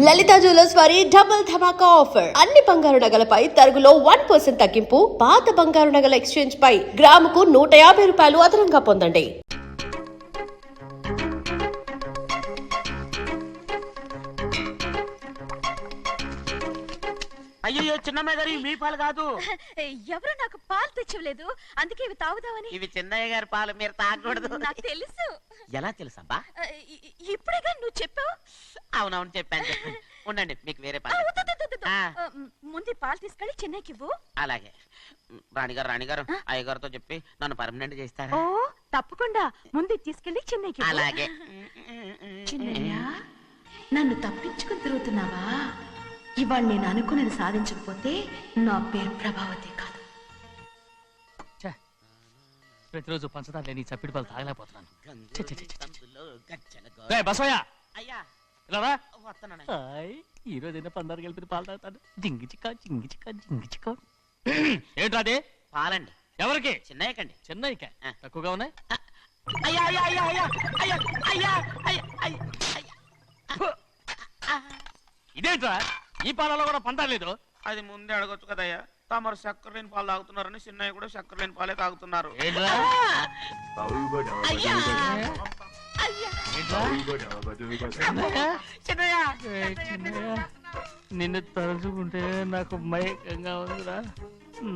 లలిత jewellers వారి double ధమాకా offer. అన్ని బంగారు నగలపై తరుగులో 1% తగ్గింపు. పాత బంగారు నగల ఎక్స్చేంజ్ పై గ్రాముకు 150 రూపాయలు అదనంగా పొందండి. అయ్యో చిన్నమ్మాయి గారు మీ పాలు కాదు. ఎవరు నాకు పాలు తెచ్చలేదు, అందుకే ఇవి తాగుదామని. ఇవి చిన్నయ్య గారి పాలు, మీరు తాగకూడదు. నాకు తెలుసు. ఎలా తెలుసబ్బా? ఇప్పుడేగా నువ్వు చెప్పావు. అవునవును చెప్పాను. ఉండండి, మీకు వేరే పాలు. ముందు పాలు తీసుకెళ్ళి చిన్నకి ఇవ్వు. అలాగే. రాణిగారు అయ్యగారితో చెప్పి నన్ను పర్మనెంట్ చేస్తారా? ఓ తప్పకుండా, ముందు తీసుకెళ్ళి చిన్నకి. అలాగే. చిన్నయ్య, నన్ను తప్పించుకుని తిరుగుతున్నావా? ఇవాళ నేను అనుకున్నది సాధించకపోతే నా పేరు ప్రభావతి కాదు. ప్రతిరోజు పంచదార లేని చప్పిడి పాలు తాగలేకపోతున్నాను. ఈ రోజైనా పందారు కలిపి పాలు తాగుతాను. జింగి చిక్క. ఏంట్రాదే? పాలండి. ఎవరికి? చిన్నయ్యకండి. చెన్నైక తక్కువగా ఉన్నాయి. ఇదేంట్రా, ఈ పాలలో కూడా పందాలేదు? అది ముందే అడగొచ్చు కదయ్యా. తమరు చక్కెర లేని పాలు తాగుతున్నారని చిన్నయ్య కూడా చక్కెర లేని పాలే తాగుతున్నారు. నిన్ను తలుచుకుంటే నాకు మైకంగా ఉందిరా.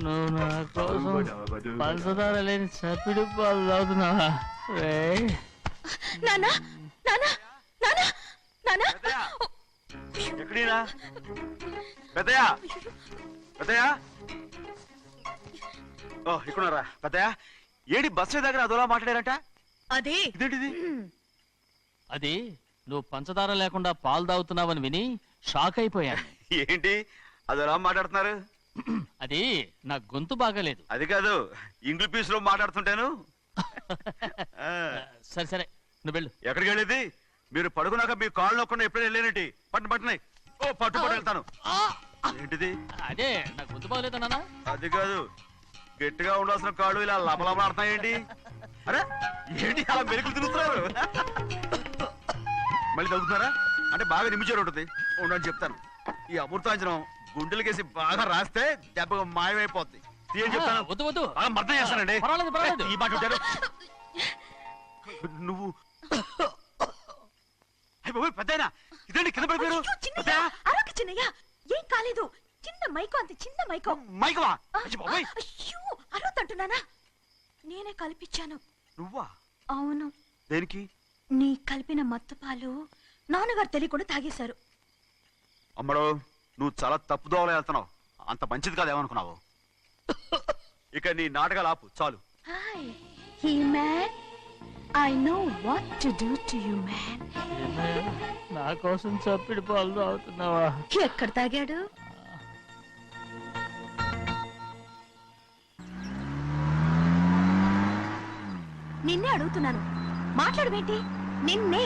నువ్వు నా కోసం పంచదార లేని చప్పిడి పాలు తాగుతున్నావా? ఎక్కడీనా పెద్దయా? పెద్దయా, ఓ ఇక్కడున్నారా? పెద్దయా, ఏడి బస్సు దగ్గర అదోలా మాట్లాడారంట. అదే ఇదేంటిది? అది నువ్వు పంచదార లేకుండా పాలు తాగుతున్నావని విని షాక్ అయిపోయాను. ఏంటి అదోలా మాట్లాడుతున్నారు? అది నా గొంతు బాగాలేదు. అది కాదు, ఇంగ్లీష్ పీస్ లో మాట్లాడుతుంటాను. సరే సరే, నువ్వు వెళ్ళు. ఎక్కడికి వెళ్ళేది? మీరు పడుకున్నాక మీ కాళ్ళు నొక్కకుండా ఎప్పుడైనా వెళ్ళేనంటి? పట్టునాయి. ఓ పట్టు వెళ్తాను. ఏంటిది? అదే నా గొంతు బాగలేదు నాన్న. అది కాదు, గట్టిగా ఉండాల్సిన కాళ్ళు ఇలా లపలపడుతున్నాయేంటి? అరే ఏంటి అలా మెరుకులు తిరుగుతున్నారు? మళ్ళీ తగ్గుతున్నారా? అంటే బాగా నిమిషాలు ఉంటుంది. ఉండని చెప్తాను. ఈ అమృతాంజనం గుండెలకేసి బాగా రాస్తే దెబ్బగా మాయమైపోద్ది. తీయని చెప్తాను. వద్దు వద్దు, అర్థం చేస్తానండి. పర్వాలేదు. ఈ మాట ఉంటారు నువ్వు. పెద్దయినా ఇదండి కింద పడిపోయారు. చిన్నయ్య, ఏం కాలేదు. చిన్న మైకో, అంత చిన్న మైకో. మైకవా? అయ్యో అరవతంటున్నానా? నేనే కల్పించాను. నువ్వా? అవును. దేనికి? నీ కలిపిన మత్తు పాలు నాన్నగారు తెలియకుండా తాగేశారు. అమ్మడో, నువ్వు చాలా తప్పుదోవలో వెళ్తున్నావు. అంత మంచిది కాదు ఏమనుకున్నావు. ఇక నీ నాటకాలు ఆపు చాలు. Hi he man, I know what to do to you man. నా కోసం చప్పిడి పాలు తాగుతున్నావా? ఎక్కడ తాగాడు? నిన్నే అడుగుతున్నాను, మాట్లాడవేంటి? నిన్నే.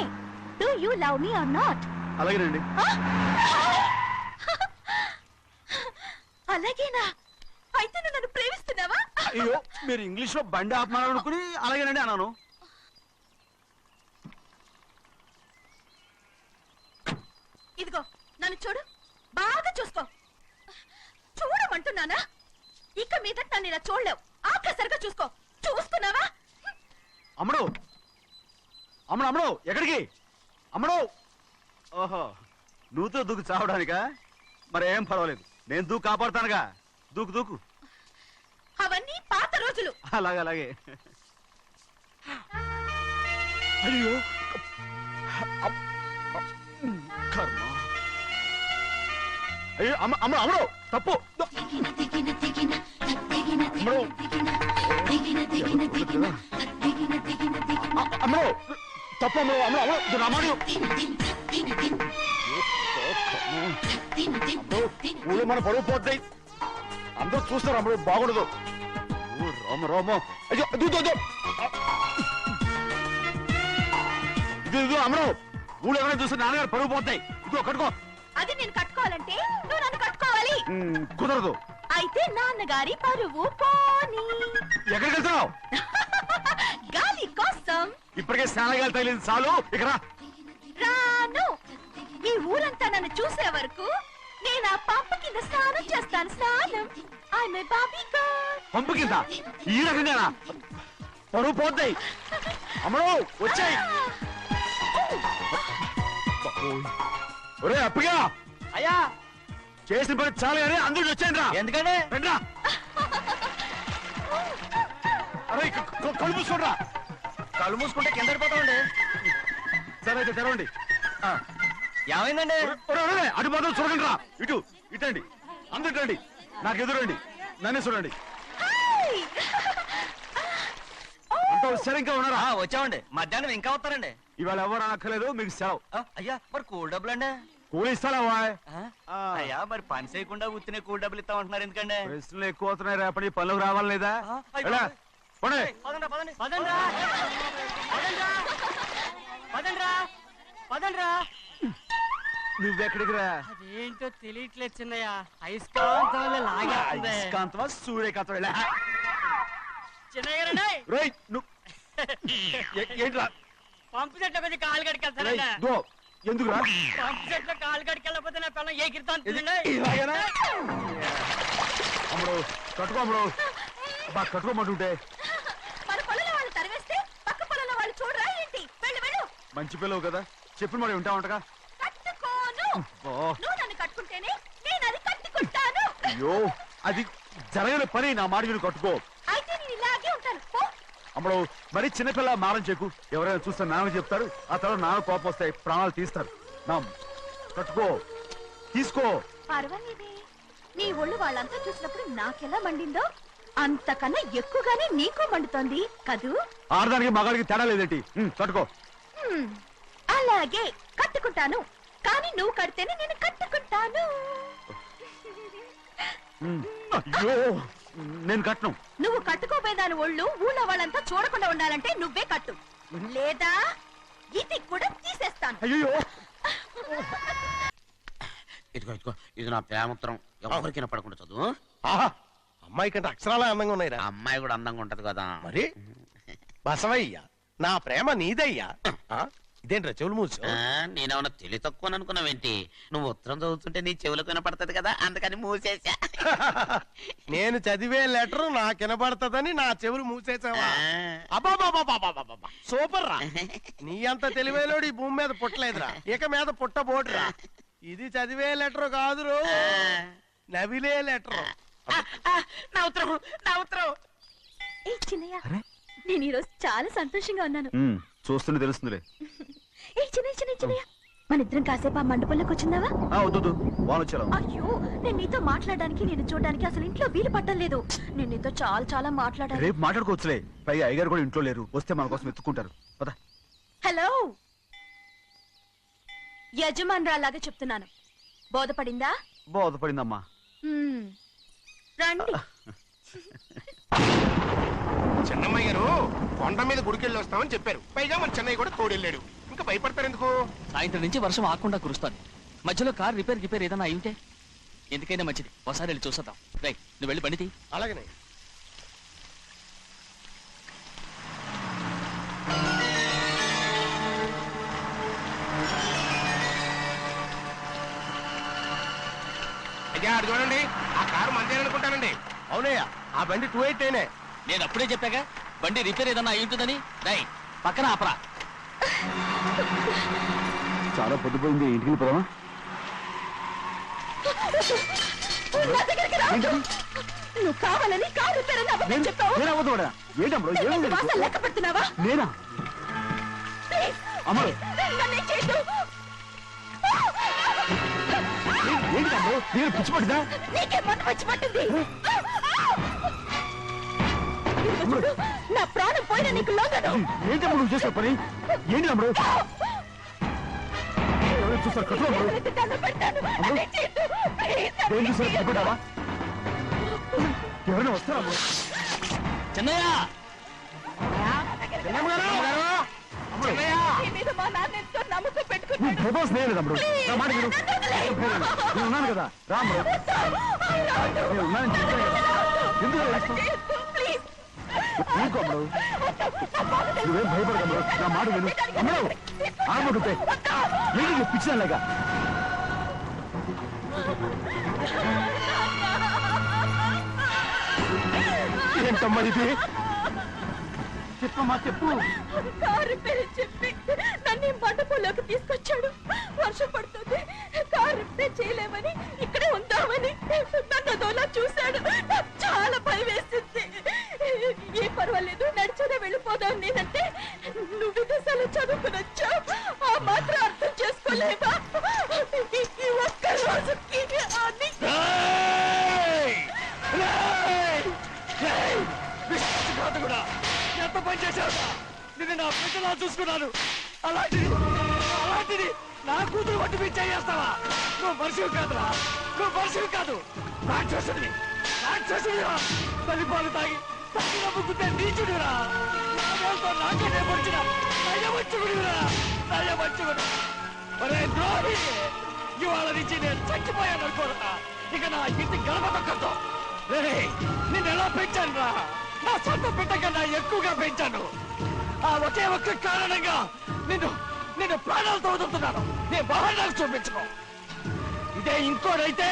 Do you love me or not? అలాగేనండి. అలాగేనా? అయితే నువ్వు నన్ను ప్రేమిస్తున్నావా? అయ్యో, మీరు ఇంగ్లీష్ లో బండి ఆపమాలనుకుని అలాగేనండి అన్నాను. ఇదిగో నన్ను చూడు, బాగా చూసుకో. చూడమంటున్నానా? ఇక మీద నన్ను ఇలా చూడలేవు. ఆఖసరిగా చూసుకో. చూస్తున్నావా? అమ్మడు అమ్మడు అమ్మడు, ఎక్కడికి? అమ్మడు. ఓహో, నువ్వుతో దూకు చావడానికా? మరేం పర్వాలేదు, నేను దూకు కాపాడుతానుగా. దూకు దూకు. అవన్నీ పాత రోజులు. అలాగే. అయ్యో కర్మ. అయ్యో అమ్మడు తప్పు. అమ్మడు తప్పు. ఊళ్ళో మన పరువు పోతాయి. అందరూ చూస్తారు. అమ్మడు బాగుండదు. రామ అయ్యో ఇది అమ్మడు, ఊళ్ళో ఎవరైనా చూస్తే నాన్నగారు పరువు పోతాయి. ఇదిగో కట్టుకో. అది నేను కట్టుకోవాలంటే నువ్వు నన్ను కట్టుకోవాలి. కుదరదు. అయితే నాన్నగారి పరువు పోనీ. ఎక్కడికి వెళ్తున్నావు? గాలి కోసం. ఇప్పటికే స్నానగాలి తగిలింది చాలు. ఇక రాను. ఈ ఊరంతా నన్ను చూసే వరకు నేను ఆ పంప కింద స్నానం చేస్తాను. స్నానం. I my baby girl. Pump కింద ఈ రకంగా పరువు పోతాయి. అమ్మడు వచ్చాయి. ఒరే అప్పగా అయ్యా చేసిన పని చాలు కానీ అందరూ వచ్చాను రా. ఎందుకంటే రండ్రా. అరే కళ్ళు మూసుకోండిరా. కళ్ళు మూసుకుంటే కింద పడిపోతామండి. సరే అయితే తెరవండి. ఏమైందండి? ఒరే, ఒరే, అటు మాత్రం చూడండి రా. ఇటు ఇటండి. అందరు రండి. నాకు ఎదురండి. నన్నే చూడండి. అంతా సరే ఇంకా ఉన్నారా? వచ్చామండి. మధ్యాహ్నం ఇంకా వస్తారండి. ఇవాళ ఎవరు అనక్కర్లేదు, మీకు సెలవు. అయ్యా మరి కూల్ డబ్బులు అండి? కూలి ఇస్తావా? అయ్యా మరి పని చేయకుండా ఉత్తినే కూల్ డబ్బులు ఇస్తామంటున్నారు ఎందుకండి? ప్రశ్నలు ఎక్కువ అవుతున్నాయి. రేపటి పనులకు రావాలి లేదా? ఎలా? పోనీ. పదండ్రా, పదండి. పదండ్రా. పదండ్రా. పదండ్రా. పదండ్రా. నువ్వెక్కడికి రా? అదేంటో తెలియట్లేదు చిన్నయ్య. అయస్కాంతం వల్ల లాగేస్తుంది. అయస్కాంతమా సూర్యకాంతం? ఎలా? చిన్నయ్య గారండి, రేయ్, నువ్వు ఏంట్రా? పంపు చెట్ల కొంచెం కాలు రేయ్, కడికెళ్తారండి. దో, ఎందుకురా? పంపు చెట్ల కాలు కడికెళ్ళకపోతే నా పిల్లలు ఏ కిర్తాను ఇది ఇలాగేనా? అమ్ముడు కట్టుకో. అమ్ముడు బా కట్టుకోమంటుంటే మన పొలంలో వాళ్ళు తరివేస్తే పక్క పొలంలో వాళ్ళు చూడరా ఏంటి? వెళ్ళు వెళ్ళు. మంచి పిల్లవు కదా, చెప్పిన మరి ఉంటా ఉంటగా. కట్టుకోను. నువ్వు నన్ను కట్టుకుంటేనే నేను అది కట్టుకుంటాను. అయ్యో, అది జరగని పని. నా మాట మీరు కట్టుకో. అయితే నేను ఇలాగే ఉంటాను. పో. అమ్మడు మరి చిన్నపిల్ల మారం చెక్కు. ఎవరైనా చూస్తే నాన్న చెప్తారు. ఆ తర్వాత నాన్న కోపం వస్తాయి, ప్రాణాలు తీస్తారు. నా కట్టుకో, తీసుకో. పర్వాలేదే, నీ ఒళ్ళు వాళ్ళంతా చూసినప్పుడు నాకెలా మండిందో అంతకన్నా ఎక్కువగానే నీకు మండుతోంది కదూ? ఆడదానికి మగాడికి తేడా లేదేంటి? కట్టుకో. అలాగే కట్టుకుంటాను. కానీ నువ్వు కడితేనే నేను కట్టుకుంటాను. అయ్యో, నేను కట్టను. నువ్వు కట్టుకోపోయేదాని ఒళ్ళు ఊళ్ళో వాళ్ళంతా చూడకుండా ఉండాలంటే నువ్వే కట్టు, లేదా ఇది కూడా తీసేస్తాను. అయ్యో, ఇదిగో ఇదిగో, ఇది నా ప్రేమోత్తరం. ఎవరికి వినపడకుండా చదువు. ఆహా, అమ్మాయి కంటే అక్షరాలే అందంగా ఉన్నాయిరా. ఆ అమ్మాయి కూడా అందంగా ఉంటది కదా. మరి బసవయ్య, నా ప్రేమ నీదయ్యా. ఇదేంట్రా చెవులు మూసు? నేనేమన్నా తెలివి తక్కువ అనుకున్నావేంటి? నువ్వు ఉత్తరం చదువుతుంటే నీ చెవులకు వినపడుతుంది కదా, అందుకని మూసేసా. నేను చదివే లెటర్ నాకు వినపడుతుందని నా చెవులు మూసేసావా? అబ్బాబాబాబాబాబాబా, సూపర్ రా. నీ అంత తెలివేలోడు ఈ భూమి మీద పుట్టలేదురా, ఇక మీద పుట్టబోడురా. ఇది చదివే లెటర్ కాదురు, నవిలే లెటర్. నా ఉత్తరం, నా ఉత్తరం. ఏ చిన్నయ్య, నేను ఈరోజు చాలా సంతోషంగా ఉన్నాను. చూస్తుంటే తెలుస్తుందిలే. ఏ చిన్నయ్య, మన ఇద్దరం కాసేపు ఆ మండపంలోకి వచ్చిందావా? వద్దు, వాళ్ళు వచ్చారు. అయ్యో, నేను నీతో మాట్లాడడానికి, నేను చూడడానికి అసలు ఇంట్లో వీలు పట్టలేదు. నేను నీతో చాలా చాలా మాట్లాడాలి. రేపు మాట్లాడుకోవచ్చులే. పైగా అయ్యగారు కూడా ఇంట్లో లేరు, వస్తే మన కోసం ఎత్తుకుంటారు. పద. హలో, యజమానురాలాగా చెప్తున్నాను, బోధపడిందా? బోధపడిందమ్మా. రండి. చెన్నమ్మ గారు కొండ మీద గుడికెళ్ళి వస్తామని చెప్పారు. పైగా మన చెన్నయ్య కూడా తోడెళ్ళాడు. ఇంకా భయపడతారు ఎందుకు? సాయంత్రం నుంచి వర్షం ఆకుండా కురుస్తాను. మధ్యలో కార్ రిపేర్ ఏదైనా అయి ఉంటే ఎందుకైనా మంచిది, ఒకసారి వెళ్ళి చూసేద్దాం. రైట్, నువ్వు వెళ్ళి బండి తీ. అలాగనే. అయ్యా అది చూడండి, ఆ కారు మందేననుకుంటానండి. అవునయ్యా, ఆ బండి 289. నేను అప్పుడే చెప్పాగా బండి రిపేర్ ఏదన్నా అయి ఉంటుందని. రైట్, పక్కన ఆపరా. చాలా పొద్దుపోయింది, ఇంటికి పోదామా? నా దగ్గరికి రా. నువ్వు కావాలని కారు రిపేర్ అని అబద్ధం చెప్పావు. వాసన లెక్క పెడుతున్నావా? నేనా? ప్లీజ్, అమ్మడు, నన్ను చేయొద్దు. ఏంటి తమ్ముడు, నేను పిచ్చి పట్టిదా? నీకే మందు వచ్చి పట్టింది. చూడు, నా ప్రాణం పోయినా నీకు లొంగను. ఏంటి తమ్ముడు నువ్వు చేసే పని? ఏంటి తమ్ముడు? ఎవరైనా చూస్తారు కట్టు. ఎవరైతే దండం పెడతాను, నన్ను చేయొద్దు. ప్లీజ్, ఏం చూసారు భయపడ్డావా? ఎవరైనా వస్తారా? చెన్నయ్య, నీ మీద మా నాన్న ఎంతో నమ్మకం పెట్టుకున్నాడు. భయపడ స్నేహం లేదు తమ్ముడు, నా మాట విను. నేను ఉన్నాను కదా, రాము. నేను ఉన్నానని చెప్పాను కదా, ఎందుకు చేయొద్దు, ప్లీజ్. ఊరుకో అమ్మడు. నువ్వేం భయపడకమ్మడు, నా మాట విను. అమ్మడు ఆడబడుతే ఏంటి పిచ్చిదానిలాగా? ఏంటమ్మా ఇది? చెప్పమ్మా చెప్పు. కారు రిపేర్ చెప్పి నన్ను మండపంలోకి తీసుకొచ్చాడు. వర్షం పడుతుంది, కారు రిపేర్ చేయలేమని ఇక్కడే ఉందామని నన్ను అదోలా చూశాడు. నాకు చాలా భయం వేసింది. ఏ పర్వాలేదు, నడిచేదే వెళ్ళిపోదాం నేనంటే నువ్వు విదేశాలు చదువుకుని వచ్చావు, ఆ మాత్రం అర్థం చేసుకోలేవా? ఈ ఒక్క రోజుకి అన్ని ఎంత పని చేశావు? నిన్ను నా బిడ్డలా చూసుకున్నాను. అలాంటిది నా కూతురు వంటి మీద చేస్తావా? నువ్వు మనిషివి కాదురా, నువ్వు మనిషివి కాదు. రాక్షసుడివి, రాక్షసుడిరా. తల్లిపాలు తాగి తల్లి నమ్ముకుంటే నీచుడిరా. నాకే పడిచిన నయవంచుకుడిరా, నయవంచుకుడు. ఒరే ద్రోహి, ఇవాళ నుంచి నేను చచ్చిపోయాను అనుకోరా. ఇక నా ఇంటి గడప తొక్కతో నిన్ను ఎలా పెంచాను రా? నా సొంత బిడ్డ కన్నా ఎక్కువగా పెంచాను. ఆ ఒకే ఒక్క కారణంగా నిన్ను ప్రాణాలతో వదులుతున్నాను. నేను బాగా చూపించుకో. ఇదే ఇంకోడైతే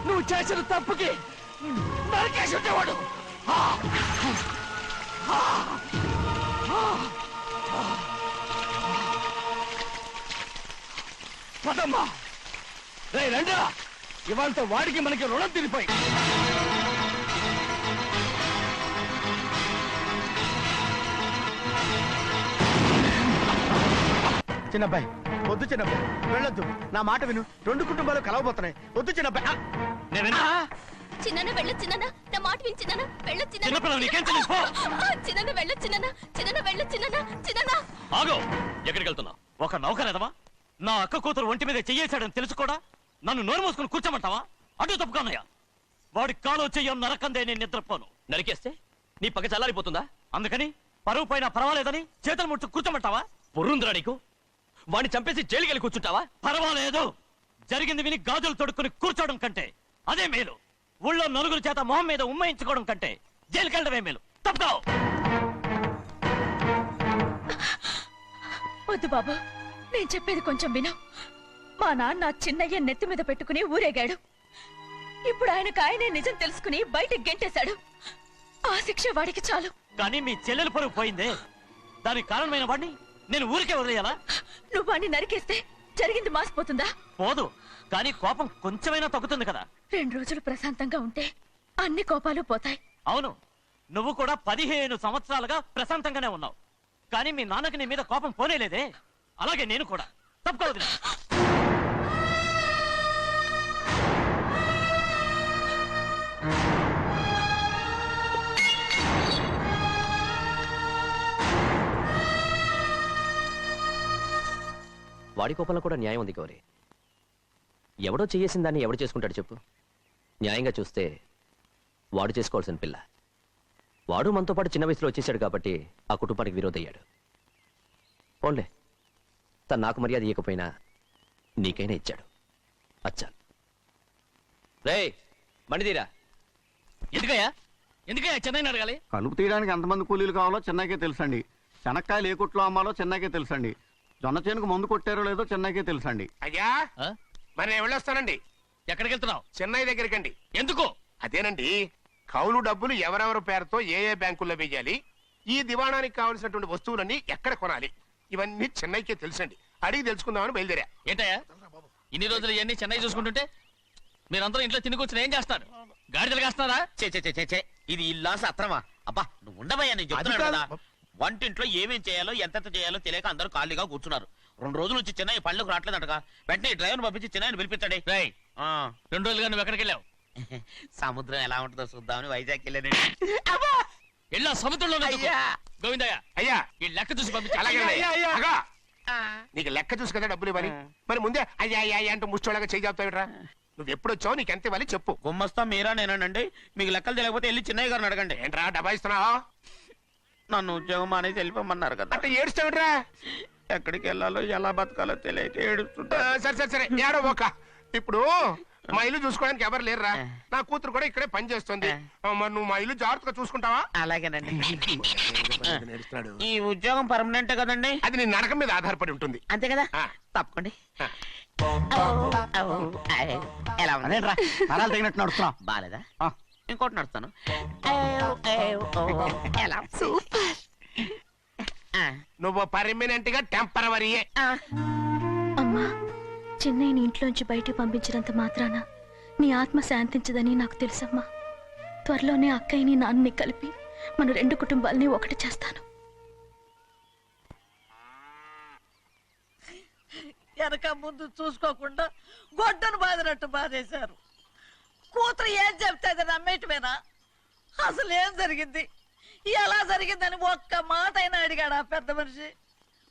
నువ్వు చేసిన తప్పుకి నరికేసి ఉండేవాడు. పదమ్మా, రే రండా. ఇవాళతో వాడికి మనకి రుణం తిరిపోయి. చిన్నబ్బాయి వద్దు, చిన్నబ్బాయి వెళ్ళొద్దు. నా మాట విను, 2 కుటుంబాలు కలవబోతున్నాయి. వద్దు చిన్నబ్బాయి. చిన్న వెళ్ళొచ్చినా, నా మాట విని చిన్న వెళ్ళొచ్చినా, చిన్న వెళ్ళొచ్చినా, చిన్న వెళ్ళొచ్చినా, చిన్న ఆగో, ఎక్కడికి వెళ్తున్నావు? ఒక నౌకరేదవా నా అక్క కూతురు ఒంటి మీద చెయ్యేశాడని తెలుసు కూడా నన్ను నోరు మూసుకుని కూర్చోమంటావా? అటు తప్పుకోనయ్యా. వాడి కాలో చెయ్యం నరకందే నేను నిద్రపోను. నరికేస్తే నీ పక్క చల్లారిపోతుందా? అందుకని పరువు పైన పర్వాలేదని చేతులు ముట్టు కూర్చోమంటావా? పొర్రుందిరా నీకు? వాడిని చంపేసి జైలుకెళ్ళి కూర్చుంటావా? పర్వాలేదు, జరిగింది విని గాజులు తొడుక్కుని కూర్చోవడం కంటే అదే మేలు. ఊళ్ళో నలుగురు చేత మొహం మీద ఉమ్మయించుకోవడం కంటే జైలుకెళ్ళడమే మేలు. తప్పుకో. వద్దు బాబు, నేను చెప్పేది కొంచెం విను. మా నాన్న చిన్నయ్య నెత్తి మీద పెట్టుకుని ఊరేగాడు. ఇప్పుడు ఆయనకు నిజం తెలుసుకుని బయటకు గెంటేశాడు. ఆ శిక్ష వాడికి చాలు. కానీ మీ చెల్లెలు పరువు పోయిందే, దానికి కారణమైన వాడిని నేను ఊరికే వదిలేయాలా? నువ్వు వాడిని నరికేస్తే జరిగింది మాసిపోతుందా? పోదు, కానీ కోపం కొంచెమైనా తగ్గుతుంది కదా. 2 రోజులు ప్రశాంతంగా ఉంటే అన్ని కోపాలు పోతాయి. అవును, నువ్వు కూడా 15 సంవత్సరాలుగా ప్రశాంతంగానే ఉన్నావు. కానీ మీ నాన్నకి నీ మీద కోపం పోనేలేదే. అలాగే నేను కూడా. తప్పుకోవద్దు. వాడి కోపంలో కూడా న్యాయం ఉంది గౌరీ. ఎవడో చేసిన దాన్ని ఎవడు చేసుకుంటాడు చెప్పు? న్యాయంగా చూస్తే వాడు చేసుకోవాల్సిన పిల్ల. వాడు మనతో పాటు చిన్న వయసులో వచ్చేసాడు కాబట్టి ఆ కుటుంబానికి విరోధయ్యాడు. పోన్లే, తను నాకు మర్యాద ఇవ్వకపోయినా నీకైనా ఇచ్చాడు. అచ్చా రే బండిదీరా. ఎందుకయ్యా చెన్నైని అడగాలి? కలుపు తీయడానికి ఎంతమంది కూలీలు కావాలో చెన్నైకే తెలుసండి. శనక్కాయలు ఏ కొట్లో అమ్మాలో చెన్నైకే తెలుసండి. జొన్న చేనుకు మందు కొట్టారో లేదో చెన్నైకే తెలుసండి. అయ్యా మరి నేను వెళ్ళొస్తానండి. ఎక్కడికి వెళ్తున్నావు? చెన్నై దగ్గరికండి. ఎందుకు? అదేనండి, కౌలు డబ్బులు ఎవరెవరి పేరుతో ఏ ఏ బ్యాంకుల్లో వేయాలి, ఈ దివాణానికి కావలసినటువంటి వస్తువులన్నీ ఎక్కడ కొనాలి, ఇవన్నీ చెన్నైకే తెలుసండి. అడిగి తెలుసుకుందామని బయలుదేరా. ఏంటయ్యా ఇన్ని రోజులు ఇవన్నీ చెన్నై చూసుకుంటుంటే మీరందరూ ఇంట్లో తిని కూర్చుని ఏం చేస్తారు? గాడిదలు కాస్తున్నారా? చే ఇది ఇల్లా సత్రమా? అబ్బా నువ్వు ఉండబోయా, నేను చెప్తున్నాను కదా. వంటింట్లో ఏమేం చేయాలో ఎంతెంత చేయాలో తెలియక అందరూ ఖాళీగా కూర్చున్నారు. 2 రోజుల నుంచి చెన్నై పళ్ళకు రావట్లేదంటగా. వెంటనే డ్రైవర్ పంపించి చెన్నైని పిలిపించండి. 2 రోజులుగా నువ్వు ఎక్కడికి వెళ్ళావు? సముద్రం ఎలా ఉంటుందో చూద్దామని వైజాగ్ వెళ్ళానండి. వెళ్ళా సముద్రంలో గోవిందయ్య అయ్యా ఈ లెక్క చూసి పంపించి. అగా, నీకు లెక్క చూసి కదా డబ్బులు ఇవ్వాలి. మరి ముందే అయ్యా అయ్యా అంటూ ముష్టోళ్ళగా చేయి చెప్తావిట్రా. నువ్వు ఎప్పుడు వచ్చావు, నీకు ఎంత ఇవ్వాలి చెప్పు. గుమ్మస్తా మీరా నేనండి. మీకు లెక్కలు తెలియకపోతే వెళ్ళి చిన్నయ్య గారిని అడగండి. ఏంట్రా డబ్బా ఇస్తున్నావా? నన్ను ఉద్యోగం అనేది వెళ్ళిపోమన్నారు కదా. అంటే ఏడుస్తావిట్రా? ఎక్కడికి వెళ్ళాలో ఎలా బతకాలో తెలియక ఏడుస్తుంటా. సరే ఏడో ఒక. ఇప్పుడు మా ఇల్లు చూసుకోవడానికి ఎవరు లేరురా. నా కూతురు కూడా ఇక్కడే పని చేస్తుంది. మరి నువ్వు మా ఇల్లు జాగ్రత్తగా చూసుకుంటావా? అలాగేనండి. నేర్చుకున్నాడు. ఈ ఉద్యోగం పర్మనెంట్ కదండి? అది నీ నరకం మీద ఆధారపడి ఉంటుంది. అంతే కదా? ఆ. తప్పకండి. ఎలా ఉంది? నరాలు తగినట్టు నడుస్తున్నా. బాలేదా? ఇంకోటి నడుస్తాను. ఎలా? నువ్వు పర్మనెంట్ గా టెంపరవరీయే. అమ్మా, చిన్నయ్యని ఇంట్లోంచి బయటికి పంపించినంత మాత్రాన నీ ఆత్మ శాంతించదని నాకు తెలుసమ్మా. త్వరలోనే అక్కయ్యని నాన్నని కలిపి మన 2 కుటుంబాలని ఒకటి చేస్తాను. వెనక ముందు చూసుకోకుండా గొడ్డను బాదినట్టు బాధేశారు. కూతురు ఏం చెప్తే అది నమ్మేటమేనా? అసలు ఏం జరిగింది, ఎలా జరిగిందని ఒక్క మాట అయినా అడిగాడు ఆ పెద్ద మనిషి.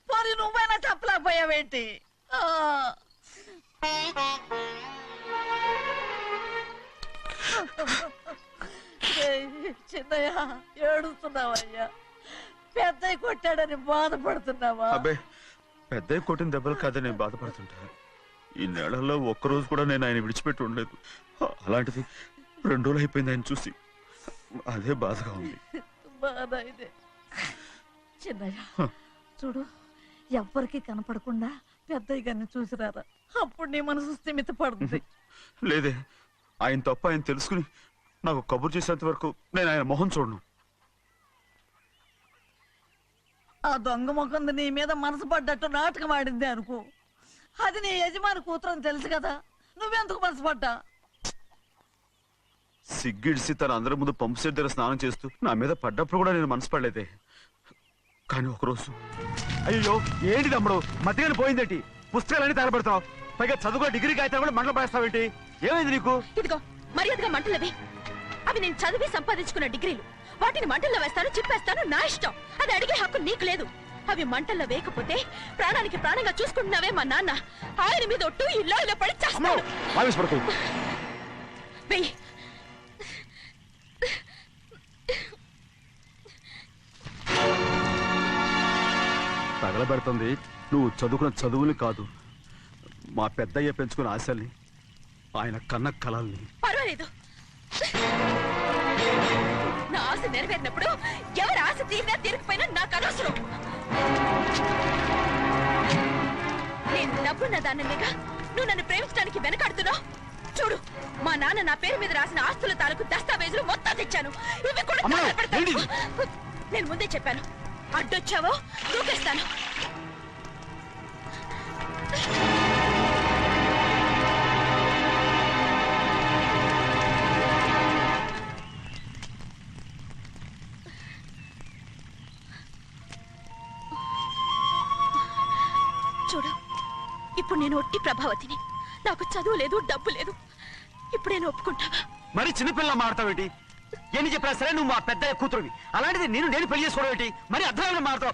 పోనీ నువ్వైనా చెప్పలేకపోయావేంటి? చిన్నయ్య, ఏడుస్తున్నావయ్యా? పెద్దయ్య కొట్టాడని బాధపడుతున్నావా? అబ్బే, పెద్ద కొట్టిన దెబ్బలు కాదని నేను బాధపడుతుంటా. ఈ నెలల్లో ఒక్కరోజు కూడా నేను ఆయన విడిచిపెట్టి ఉండలేదు. అలాంటిది 2 రోజులు అయిపోయింది ఆయన చూసి. అదే బాధగా ఉంది. బాధ ఇదే. చిన్నయ్య చూడు, ఎవ్వరికి కనపడకుండా పెద్దయ్య గారిని చూసిరారా, అప్పుడు నీ మనసు స్థిమిత పడుతుంది. లేదే, ఆయన తప్ప ఆయన తెలుసుకుని నాకు కబురు చేసేంత వరకు నేను ఆయన మొహం చూడను. ఆ దొంగ ముఖంది నీ మీద మనసు పడ్డట్టు నాటకం ఆడింది అనుకో. అది నీ యజమాని కూతురు అని తెలుసు కదా, నువ్వెందుకు మనసు పడ్డా? సిగ్గిడిసి తన అందరి ముందు పంపు సెట్ దగ్గర స్నానం చేస్తూ నా మీద పడ్డప్పుడు కూడా నేను మనసు పడలేదే. కానీ ఒకరోజు, అయ్యో ఏంటి తమ్ముడు మధ్యగానే పోయిందేంటి? పుస్తకాలన్నీ తగలబెడతావు, పైగా చదువుకో డిగ్రీ కాగితాలు కూడా మంటలు పడేస్తావేంటి? ఏమైంది నీకు? ఇదిగో మర్యాదగా మంటలవి. అవి నేను చదివి సంపాదించుకున్న డిగ్రీలు. వాటిని మంటల్లో వేస్తాను, చిప్పేస్తాను, నా ఇష్టం. అది అడిగే హక్కు నీకు లేదు. అవి మంటల్లో వేయకపోతే ప్రాణానికి ప్రాణంగా చూసుకుంటున్నావే మా నాన్న. ఆయన మీద ఒట్టు ఇల్లు ఇలా పడి చేస్తాడు. వెయ్యి. తగలబెడుతుంది నువ్వు చదువుకున్న చదువుని కాదు, మా పెద్దయ్య పెంచుకున్న ఆశల్ని, ఆయన కన్న కలల్ని. పర్వాలేదు, నా ఆశ నెరవేరినప్పుడు ఎవరి ఆశ తీరినా తీరకపోయినా నాకు అనవసరం. నేను డబ్బున్న దానిగా నువ్వు నన్ను ప్రేమించడానికి వెనకాడుతున్నావు. చూడు, మా నాన్న నా పేరు మీద రాసిన ఆస్తుల తాలూకు దస్తావేజులు మొత్తం తెచ్చాను. ఇవి కూడా తగలబెడతాను. నేను ముందే చెప్పాను, అడ్డొచ్చావో దూకేస్తాను. చూడు, ఇప్పుడు నేను ఒట్టి ప్రభావతిని. నాకు చదువు లేదు, డబ్బు లేదు. ఇప్పుడు నేను ఒప్పుకుంటావా? మరి చిన్నపిల్ల మాడతావేంటి? ఎన్ని చెప్పినా సరే నువ్వు మా పెద్ద కూతురువి. అలాంటిది నేను పెళ్లి చేసుకోవడం ఏంటి? మరి అర్థమైన మాడతావు.